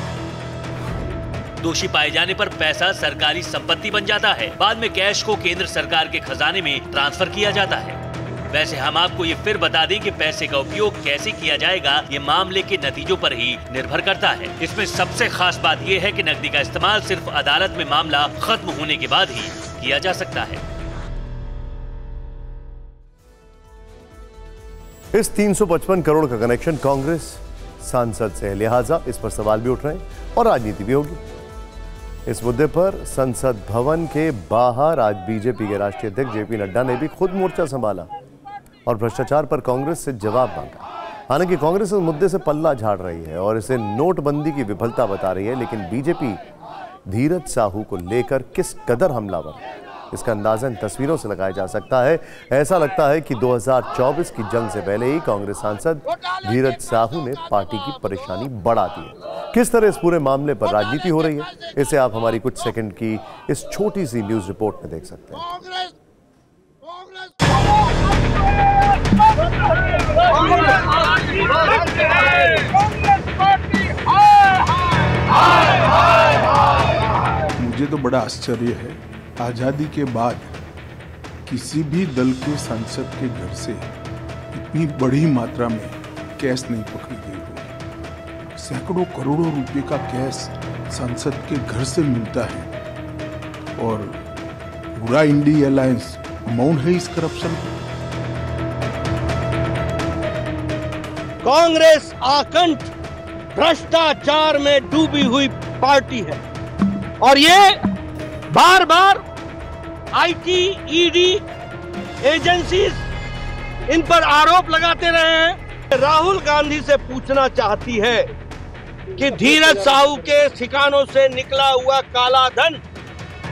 दोषी पाए जाने पर पैसा सरकारी संपत्ति बन जाता है। बाद में कैश को केंद्र सरकार के खजाने में ट्रांसफर किया जाता है। वैसे हम आपको ये फिर बता दें कि पैसे का उपयोग कैसे किया जाएगा ये मामले के नतीजों पर ही निर्भर करता है। इसमें सबसे खास बात ये है कि नकदी का इस्तेमाल सिर्फ अदालत में मामला खत्म होने के बाद ही किया जा सकता है। इस 355 करोड़ का कनेक्शन कांग्रेस सांसद से है, लिहाजा इस पर सवाल भी उठ रहे हैं और राजनीति भी होगी। इस मुद्दे पर संसद भवन के बाहर आज बीजेपी के राष्ट्रीय अध्यक्ष जेपी नड्डा ने भी खुद मोर्चा संभाला और भ्रष्टाचार पर कांग्रेस से जवाब मांगा। हालांकि कांग्रेस इस मुद्दे से पल्ला झाड़ रही है और इसे नोटबंदी की विफलता बता रही है, लेकिन बीजेपी धीरज साहू को लेकर किस कदर हमलावर है, इसका अंदाजा इन तस्वीरों से लगाया जा सकता है। ऐसा लगता है कि 2024 की जंग से पहले ही कांग्रेस सांसद धीरज साहू ने पार्टी की परेशानी बढ़ा दी है। किस तरह इस पूरे मामले पर राजनीति हो रही है, इसे आप हमारी कुछ सेकंड की इस छोटी सी न्यूज रिपोर्ट में देख सकते हैं। मुझे तो बड़ा आश्चर्य है, आज़ादी के बाद किसी भी दल के सांसद के घर से इतनी बड़ी मात्रा में कैश नहीं पकड़ी गई होगी। सैकड़ों करोड़ों रुपए का कैश सांसद के घर से मिलता है और पूरा इंडिया अलायंस मौन है इस करप्शन पर। कांग्रेस आकंठ भ्रष्टाचार में डूबी हुई पार्टी है और ये बार बार आईटी, ईडी एजेंसीज इन पर आरोप लगाते रहे हैं। राहुल गांधी से पूछना चाहती है कि धीरज साहू के ठिकानों से निकला हुआ काला धन,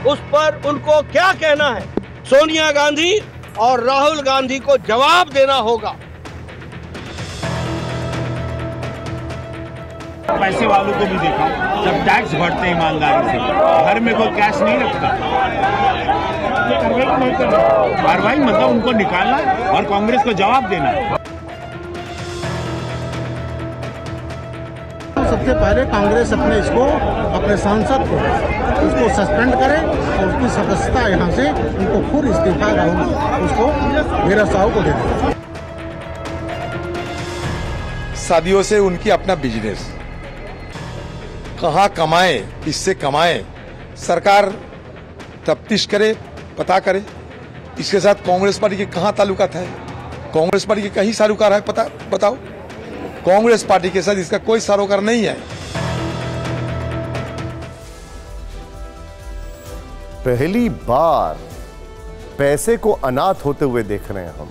उस पर उनको क्या कहना है। सोनिया गांधी और राहुल गांधी को जवाब देना होगा। पैसे वालों को भी देखा, जब टैक्स भरते ईमानदारी से, घर में कोई कैश नहीं रखता, कार्रवाई मतलब उनको निकालना और कांग्रेस को जवाब देना। सबसे पहले कांग्रेस अपने सांसद को उसको सस्पेंड करे और उसकी सदस्यता यहाँ से उनको खुद इस्तीफा उसको धीरज साहू को दे दे। शादियों से उनकी अपना बिजनेस कहाँ कमाए, इससे कमाए, सरकार तफ्तीश करे, पता करे। इसके साथ कांग्रेस पार्टी के कहाँ ताल्लुकात है? कांग्रेस पार्टी के कहीं सारोकार है? पता बताओ। कांग्रेस पार्टी के साथ इसका कोई सारोकार नहीं है। पहली बार पैसे को अनाथ होते हुए देख रहे हैं हम।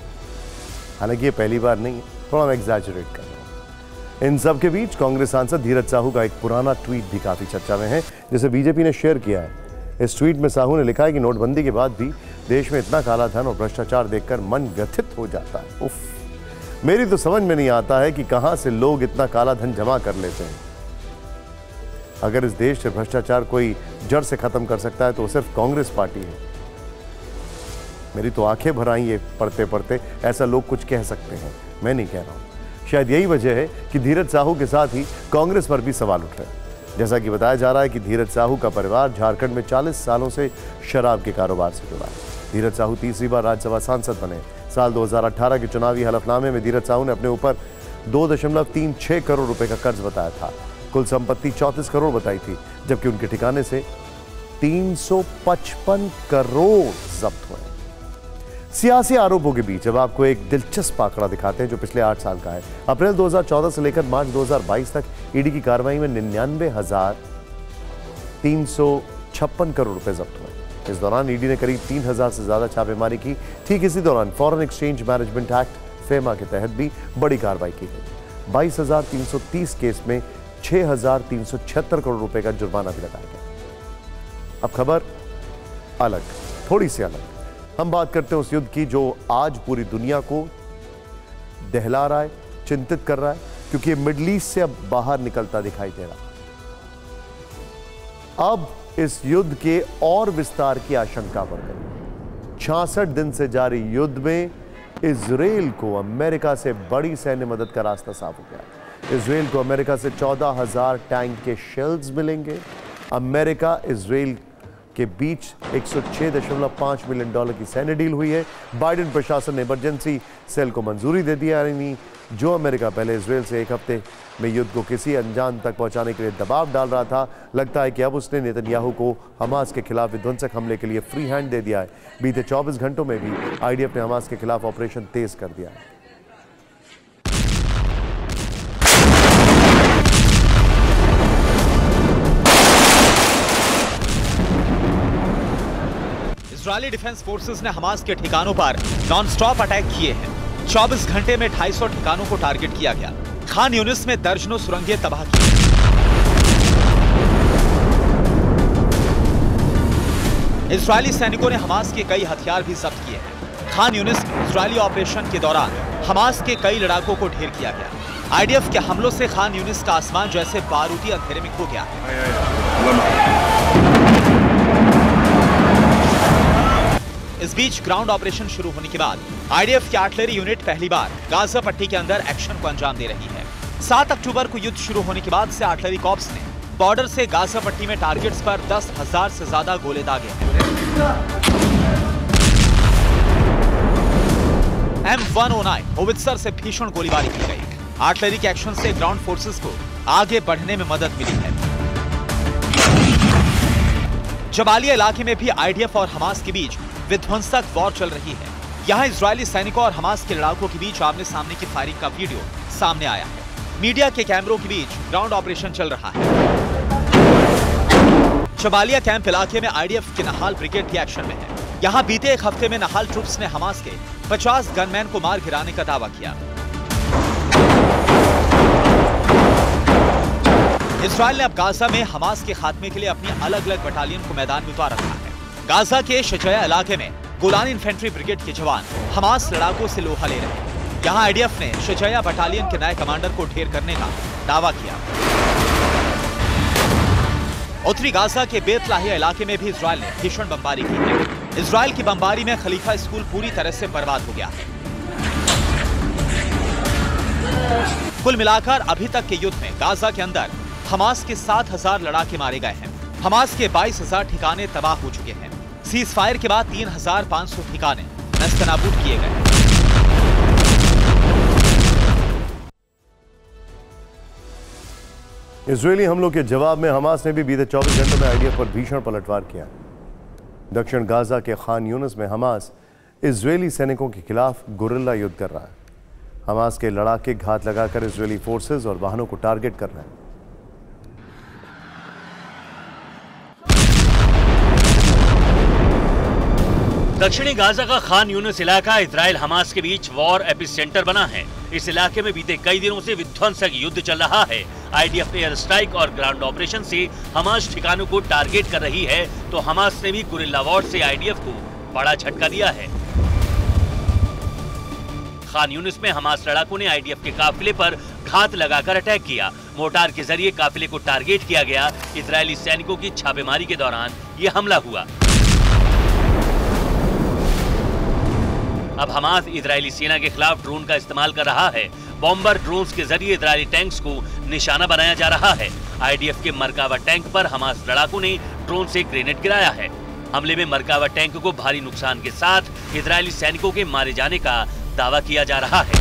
हालांकि ये पहली बार नहीं है, थोड़ा मैं एग्जैजरेट कर रहा हूं। इन सब के बीच कांग्रेस सांसद धीरज साहू का एक पुराना ट्वीट भी काफी चर्चा में है, जिसे बीजेपी ने शेयर किया है। इस ट्वीट में साहू ने लिखा है कि नोटबंदी के बाद भी देश में इतना काला धन और भ्रष्टाचार देखकर मन व्यथित हो जाता है। उफ, मेरी तो समझ में नहीं आता है कि कहां से लोग इतना काला धन जमा कर लेते हैं। अगर इस देश से भ्रष्टाचार कोई जड़ से खत्म कर सकता है तो सिर्फ कांग्रेस पार्टी है। मेरी तो आंखें भर आई ये पढ़ते पढ़ते, ऐसा लोग कुछ कह सकते हैं, मैं नहीं कह रहा हूं। शायद यही वजह है कि धीरज साहू के साथ ही कांग्रेस पर भी सवाल उठ रहे हैं। जैसा कि बताया जा रहा है कि धीरज साहू का परिवार झारखंड में 40 सालों से शराब के कारोबार से जुड़ा है। धीरज साहू तीसरी बार राज्यसभा सांसद बने। साल 2018 के चुनावी हलफनामे में धीरज साहू ने अपने ऊपर 2.36 करोड़ रुपए का कर्ज बताया था। कुल संपत्ति 34 करोड़ बताई थी, जबकि उनके ठिकाने से 355 करोड़ जब्त हुए। सियासी आरोपों के बीच अब आपको एक दिलचस्प आंकड़ा दिखाते हैं जो पिछले 8 साल का है। अप्रैल 2014 से लेकर मार्च 2022 तक ईडी की कार्रवाई में 99,356 करोड़ रुपए जब्त हुए। इस दौरान ईडी ने करीब 3,000 से ज्यादा छापेमारी की। ठीक इसी दौरान foreign exchange management act FEMA के तहत भी बड़ी कार्रवाई की गई। 22,330 केस में 6,376 करोड़ रुपए का जुर्माना भी लगाया गया। अब खबर अलग, थोड़ी सी अलग। हम बात करते हैं उस युद्ध की जो आज पूरी दुनिया को दहला रहा है, चिंतित कर रहा है, क्योंकि ये मिडिल ईस्ट से अब बाहर निकलता दिखाई दे रहा। अब इस युद्ध के और विस्तार की आशंका बढ़ गई। 66 दिन से जारी युद्ध में इजराइल को अमेरिका से बड़ी सैन्य मदद का रास्ता साफ हो गया। इजराइल को अमेरिका से 14,000 टैंक के शेल्स मिलेंगे। अमेरिका इजराइल के बीच $106.5 मिलियन की सैन्य डील हुई है। बाइडेन प्रशासन ने इमरजेंसी सेल को मंजूरी दे दी, यानी जो अमेरिका पहले इजराइल से एक हफ्ते में युद्ध को किसी अंजाम तक पहुंचाने के लिए दबाव डाल रहा था, लगता है कि अब उसने नेतन्याहू को हमास के खिलाफ विध्वंसक हमले के लिए फ्री हैंड दे दिया है। बीते 24 घंटों में भी आईडीएफ ने हमास के खिलाफ ऑपरेशन तेज कर दिया है। इजरायली डिफेंस फोर्सेस ने हमास के ठिकानों पर नॉन-स्टॉप अटैक किए हैं। 24 घंटे में 250 ठिकानों को टारगेट किया गया। खान यूनिस में दर्जनों सुरंगें तबाह की। इजरायली सैनिकों ने हमास के कई हथियार भी जब्त किए हैं। खान यूनिस इजरायली ऑपरेशन के दौरान हमास के कई लड़ाकों को ढेर किया गया। आईडीएफ के हमलों से खान यूनिस का आसमान जैसे बारूदी अंधेरे में खो गया। इस बीच ग्राउंड ऑपरेशन शुरू होने के बाद आईडीएफ की आर्टिलरी यूनिट पहली बार गाजा पट्टी के अंदर एक्शन को अंजाम दे रही है। 7 अक्टूबर को युद्ध शुरू होने के बाद से आर्टिलरी कॉर्प्स ने बॉर्डर से गाजा पट्टी में टारगेट्स पर 10,000 से ज्यादा गोले दागे हैं। M109 होवित्जर से भीषण गोलीबारी की गई। आर्टिलरी के एक्शन से ग्राउंड फोर्सेस को आगे बढ़ने में मदद मिली है। जबालिया इलाके में भी आईडीएफ और हमास के बीच विध्वंसक वॉर चल रही है। यहां इजरायली सैनिकों और हमास के लड़ाकों के बीच आमने सामने की फायरिंग का वीडियो सामने आया है। मीडिया के कैमरों के बीच ग्राउंड ऑपरेशन चल रहा है। जबालिया कैंप इलाके में आईडीएफ के नहाल ब्रिगेड भी एक्शन में है। यहां बीते एक हफ्ते में नहाल ट्रुप्स ने हमास के 50 गनमैन को मार गिराने का दावा किया। इजरायल ने अब गाजा में हमास के खात्मे के लिए अपनी अलग अलग बटालियन को मैदान में उतार रखा है। गाजा के शजया इलाके में गोलान इन्फेंट्री ब्रिगेड के जवान हमास लड़ाकों से लोहा ले रहे हैं। यहाँ आईडीएफ ने शुजाया बटालियन के नए कमांडर को ढेर करने का दावा किया। उत्तरी गाजा के बेत लाहिया इलाके में भी इजराइल ने भीषण बमबारी की है। इजराइल की बमबारी में खलीफा स्कूल पूरी तरह से बर्बाद हो गया है। कुल मिलाकर अभी तक के युद्ध में गाजा के अंदर हमास के 7,000 लड़ाके मारे गए हैं। हमास के 22,000 ठिकाने तबाह हो चुके हैं। सीज फायर के बाद 3,500 ठिकाने नस्तनाबूद किए गए। इजरायली हमलों के जवाब में हमास ने भी बीते 24 घंटों में आईडीएफ पर भीषण पलटवार किया। दक्षिण गाजा के खान यूनिस में हमास इजरायली सैनिकों के खिलाफ गुरिल्ला युद्ध कर रहा है। हमास के लड़ाके घात लगाकर इजरायली फोर्सेस और वाहनों को टारगेट कर रहे हैं। दक्षिणी गाजा का खान यूनिस इलाका इजराइल हमास के बीच वॉर एपिसेंटर बना है। इस इलाके में बीते कई दिनों से विध्वंसक युद्ध चल रहा है। आईडीएफ एयर स्ट्राइक और ग्राउंड ऑपरेशन से हमास ठिकानों को टारगेट कर रही है, तो हमास ने भी गुरिल्ला वॉर से आईडीएफ को बड़ा झटका दिया है। खान यूनिस में हमास लड़ाकों ने आईडीएफ के काफिले पर घात लगाकर अटैक किया। मोर्टार के जरिए काफिले को टारगेट किया गया। इजरायली सैनिकों की छापेमारी के दौरान यह हमला हुआ। अब हमास इजरायली सेना के खिलाफ ड्रोन का इस्तेमाल कर रहा है। बॉम्बर ड्रोन्स के जरिए इजरायली टैंक्स को निशाना बनाया जा रहा है। आईडीएफ के मरकावा टैंक पर हमास लड़ाकों ने ड्रोन से ग्रेनेड गिराया है। हमले में मरकावा टैंक को भारी नुकसान के साथ इजरायली सैनिकों के मारे जाने का दावा किया जा रहा है।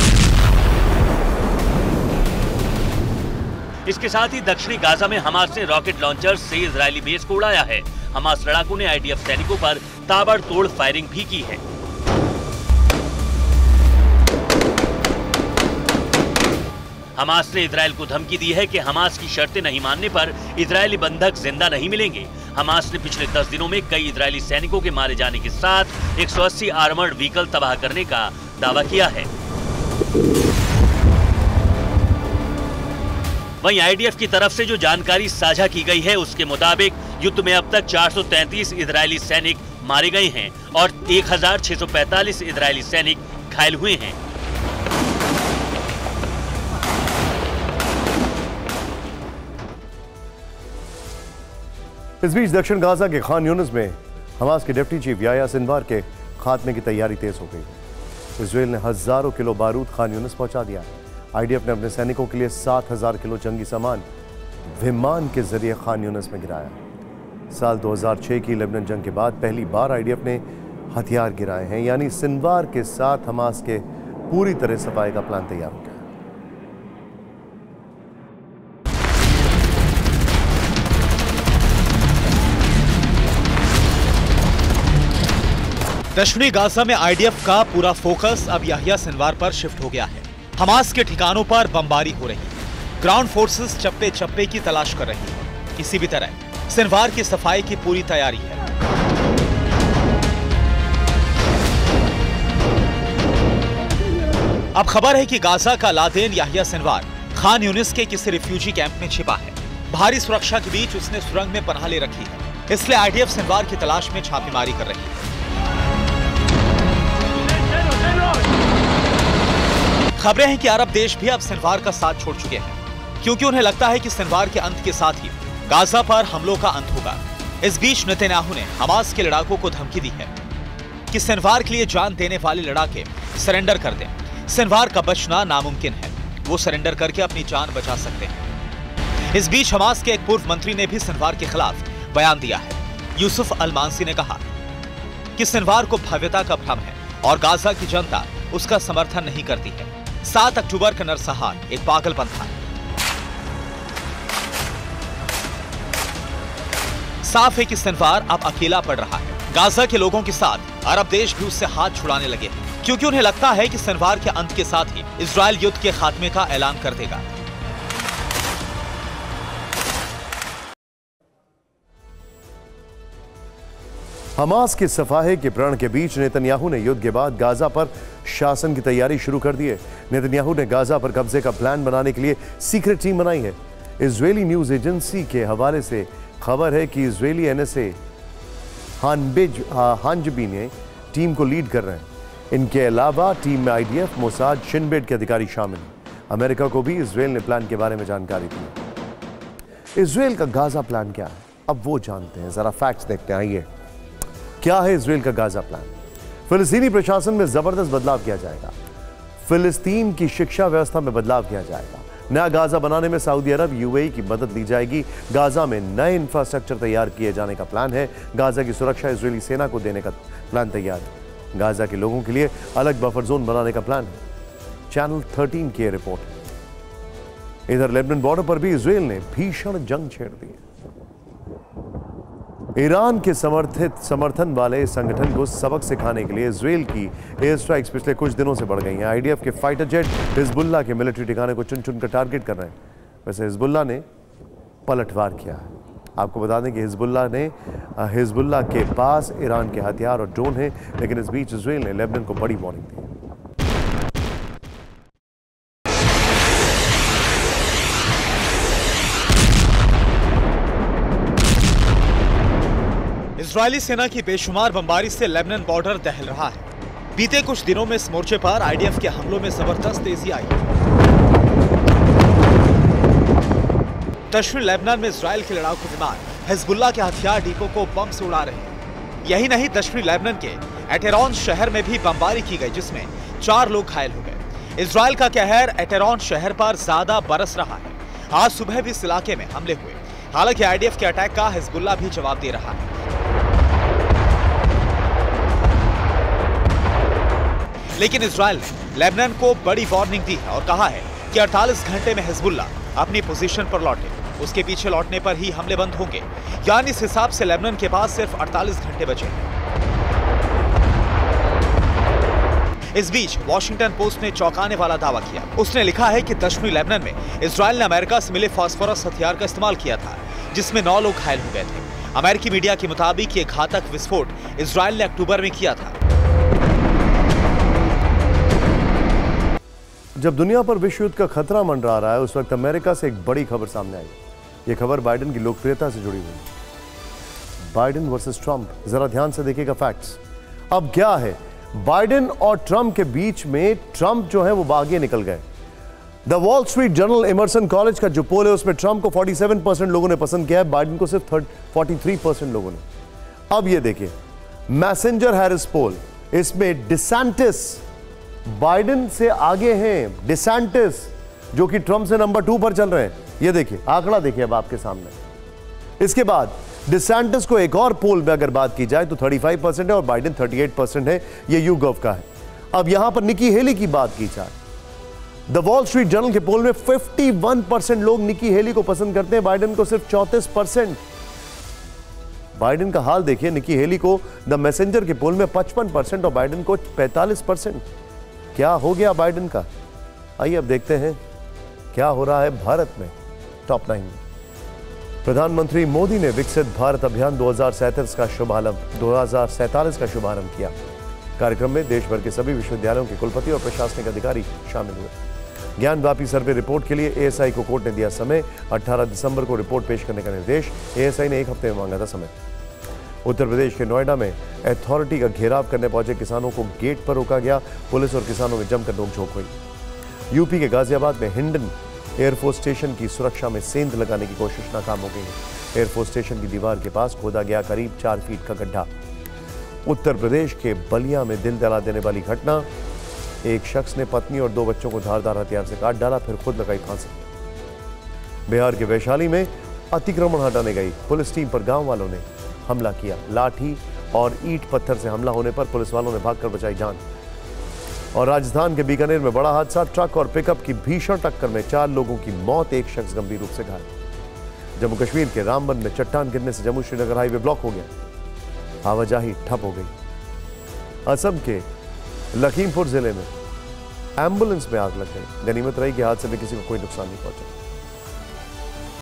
इसके साथ ही दक्षिणी गाजा में हमास ने रॉकेट लॉन्चर से इजरायली बेस को उड़ाया है। हमास लड़ाकों ने आईडीएफ सैनिकों पर ताबड़तोड़ फायरिंग भी की है। हमास ने इजरायल को धमकी दी है कि हमास की शर्तें नहीं मानने पर इजरायली बंधक जिंदा नहीं मिलेंगे। हमास ने पिछले 10 दिनों में कई इजरायली सैनिकों के मारे जाने के साथ 180 आर्मर्ड व्हीकल तबाह करने का दावा किया है। वहीं आईडीएफ की तरफ से जो जानकारी साझा की गई है उसके मुताबिक युद्ध में अब तक 433 इजरायली सैनिक मारे गए हैं और 1,645 इजरायली सैनिक घायल हुए हैं। इस बीच दक्षिण गाजा के खान यूनिस में हमास के डिप्टी चीफ याह्या सिनवार के खात्मे की तैयारी तेज हो गई। इजरायल ने हजारों किलो बारूद खान यूनिस पहुंचा दिया। आईडीएफ ने अपने सैनिकों के लिए 7,000 किलो जंगी सामान विमान के जरिए खान यूनिस में गिराया। साल 2006 की लेबनान जंग के बाद पहली बार आईडीएफ ने हथियार गिराए हैं, यानी सिनवार के साथ हमास के पूरी तरह सफाई का प्लान तैयार हो गया। दक्षिणी गाजा में आईडीएफ का पूरा फोकस अब याह्या सिनवार पर शिफ्ट हो गया है। हमास के ठिकानों पर बमबारी हो रही है। ग्राउंड फोर्सेस चप्पे चप्पे की तलाश कर रही है। किसी भी तरह सिनवार की सफाई की पूरी तैयारी है। अब खबर है कि गाजा का Laden Yahya Sinwar Khan Yunis के किसी रिफ्यूजी कैंप में छिपा है। भारी सुरक्षा के बीच उसने सुरंग में पनाह ले रखी है, इसलिए आईडीएफ सिनवार की तलाश में छापेमारी कर रही है। खबरें हैं कि अरब देश भी अब सिनवार का साथ छोड़ चुके हैं, क्योंकि उन्हें लगता है कि सिनवार के अंत के साथ ही गाजा पर हमलों का अंत होगा। इस बीच नेतन्याहू ने हमास के लड़ाकों को धमकी दी है कि सिनवार के लिए जान देने वाले लड़ाके सरेंडर कर दें। सिनवार का बचना नामुमकिन है, वो सरेंडर करके अपनी जान बचा सकते हैं। इस बीच हमास के एक पूर्व मंत्री ने भी सिनवार के खिलाफ बयान दिया है। यूसुफ अल मानसी ने कहा कि सिनवार को भव्यता का भ्रम है और गाजा की जनता उसका समर्थन नहीं करती है। 7 अक्टूबर का नरसंहार एक पागलपन था। साफ है कि सिनवार अब अकेला पड़ रहा है। गाजा के लोगों के साथ अरब देश भी उससे हाथ छुड़ाने लगे हैं, क्योंकि उन्हें लगता है कि सिनवार के अंत के साथ ही इजरायल युद्ध के खात्मे का ऐलान कर देगा। हमास के सफाहे के प्रण के बीच नेतन्याहू ने युद्ध के बाद गाजा पर शासन की तैयारी शुरू कर दी है। नेतन्याहू ने गाजा पर कब्जे का प्लान बनाने के लिए सीक्रेट टीम बनाई है। इजरायली न्यूज एजेंसी के हवाले से खबर है कि इजरायली एनएसए हानजबी ने टीम को लीड कर रहे हैं। इनके अलावा टीम में आईडीएफ, मोसाद, शिन बेट के अधिकारी शामिल हैं। अमेरिका को भी इजराइल ने प्लान के बारे में जानकारी दी। इजराइल का गाजा प्लान क्या है, अब वो जानते हैं। जरा फैक्ट्स देखते हैं। आइए, क्या है इजराइल का गाजा प्लान? फिलिस्तीनी प्रशासन में जबरदस्त बदलाव किया जाएगा। फिलिस्तीन की शिक्षा व्यवस्था में बदलाव किया जाएगा। नया गाजा बनाने में सऊदी अरब, यूएई की मदद ली जाएगी। गाजा में नए इंफ्रास्ट्रक्चर तैयार किए जाने का प्लान है। गाजा की सुरक्षा इजरायली सेना को देने का प्लान तैयार है। गाजा के लोगों के लिए अलग बफर जोन बनाने का प्लान है। चैनल 13 की रिपोर्ट। इधर लेबनान बॉर्डर पर भी इजराइल ने भीषण जंग छेड़ दी है। ईरान के समर्थन वाले संगठन को सबक सिखाने के लिए इजराइल की एयर स्ट्राइक्स पिछले कुछ दिनों से बढ़ गई हैं। आईडीएफ के फाइटर जेट हिजबुल्लाह के मिलिट्री ठिकाने को चुन चुन कर टारगेट कर रहे हैं। वैसे हिजबुल्लाह ने पलटवार किया है। आपको बता दें कि हिजबुल्लाह के पास ईरान के हथियार और ड्रोन हैं, लेकिन इस बीच इजराइल ने लेबनान को बड़ी वार्निंग दी। इजरायली सेना की बेशुमार बमबारी से लेबनान बॉर्डर दहल रहा है। बीते कुछ दिनों में इस मोर्चे पर आईडीएफ के हमलों में जबरदस्त तेजी आई। दक्षिण लेबनान में इजरायल के लड़ाकू विमान हिजबुल्लाह के हथियार डिपो को बम से उड़ा रहे हैं। यही नहीं, दक्षिणी लेबनान के एटेरॉन शहर में भी बमबारी की गई, जिसमें 4 लोग घायल हो गए। इजरायल का कहर एटेरॉन शहर पर ज्यादा बरस रहा है। आज सुबह भी इस इलाके में हमले हुए। हालांकि आईडीएफ के अटैक का हिजबुल्लाह भी जवाब दे रहा है। लेकिन इजरायल ने लेबनान को बड़ी वार्निंग दी है और कहा है कि 48 घंटे में हिजबुल्लाह अपनी पोजीशन पर लौटे। उसके पीछे लौटने पर ही हमले बंद होंगे। यानी इस हिसाब से लेबनान के पास सिर्फ 48 घंटे बचे। इस बीच वॉशिंगटन पोस्ट ने चौंकाने वाला दावा किया। उसने लिखा है कि दक्षिणी लेबनान में इजरायल ने अमेरिका से मिले फास्फोरस हथियार का इस्तेमाल किया था, जिसमें 9 लोग घायल हो गए थे। अमेरिकी मीडिया के मुताबिक ये घातक विस्फोट इजरायल ने अक्टूबर में किया था। जब दुनिया पर विश्व युद्ध का खतरा मंडरा रहा है, उस वक्त अमेरिका से एक बड़ी खबर सामने आई। यह खबर बाइडेन की लोकप्रियता से जुड़ी हुई। Biden versus Trump. जरा ध्यान से देखिएगा फैक्ट्स। अब क्या है, बाइडेन और ट्रंप के बीच में ट्रंप जो है वो आगे निकल गए। The Wall Street Journal Emerson College का जो पोल है, उसमें ट्रंप को 47% लोगों ने पसंद किया है, बाइडेन को सिर्फ 43% लोगों ने। अब ये देखिए, मैसेंजर हैरिस पोल, इसमें डिसैंटिस बाइडेन से आगे हैं। डिसैंटिस जो कि ट्रंप से नंबर 2 पर चल रहे हैं। ये देखिए, आंकड़ा देखिए अब आपके सामने। इसके बाद डिसैंटिस को एक और पोल में अगर बात की जाए तो 35% है और बाइडेन 38% है। ये YouGov का है। अब यहां पर निकी हेली की बात की जाए, द वॉल स्ट्रीट जर्नल के पोल में 51% लोग निकी हेली को पसंद करते हैं, बाइडेन को सिर्फ 34%। बाइडेन का हाल देखिए, निकी हेली को द मैसेंजर के पोल में 55% और बाइडेन को 45%। क्या हो गया बाइडेन का? आइए अब देखते हैं क्या हो रहा है भारत में। टॉप 9 में प्रधानमंत्री मोदी ने विकसित भारत अभियान 2047 का शुभारंभ किया। कार्यक्रम में देश भर के सभी विश्वविद्यालयों के कुलपति और प्रशासनिक अधिकारी शामिल हुए। ज्ञानव्यापी सर्वे रिपोर्ट के लिए एएसआई को कोर्ट ने दिया समय। 18 दिसंबर को रिपोर्ट पेश करने का निर्देश। एएसआई ने 1 हफ्ते में मांगा था समय। उत्तर प्रदेश के नोएडा में अथॉरिटी का घेराव करने पहुंचे किसानों को गेट पर रोका गया। पुलिस और किसानों में जमकर नोकझोंक हुई। यूपी के गाजियाबाद में हिंडन एयरफोर्स स्टेशन की सुरक्षा में सेंध लगाने की कोशिश नाकाम हो गई। एयरफोर्स स्टेशन की दीवार के पास खोदा गया करीब 4 फीट का गड्ढा। उत्तर प्रदेश के बलिया में दिल दहला देने वाली घटना, एक शख्स ने पत्नी और 2 बच्चों को धारदार हथियार से काट डाला, फिर खुद लगाई फांसी। बिहार के वैशाली में अतिक्रमण हटाने गई पुलिस टीम पर गांव वालों ने हमला किया। लाठी और ईंट पत्थर से हमला होने पर पुलिस वालों ने भागकर बचाई जान। और राजस्थान के बीकानेर में बड़ा हादसा, ट्रक और पिकअप की भीषण टक्कर में 4 लोगों की मौत, 1 शख्स गंभीर रूप से घायल। जम्मू कश्मीर के रामबन में चट्टान गिरने से जम्मू श्रीनगर हाईवे ब्लॉक हो गया, आवाजाही ठप हो गई। असम के लखीमपुर जिले में एम्बुलेंस में आग लग गई। गनीमत रही कि हादसे में किसी को कोई नुकसान नहीं पहुंचा।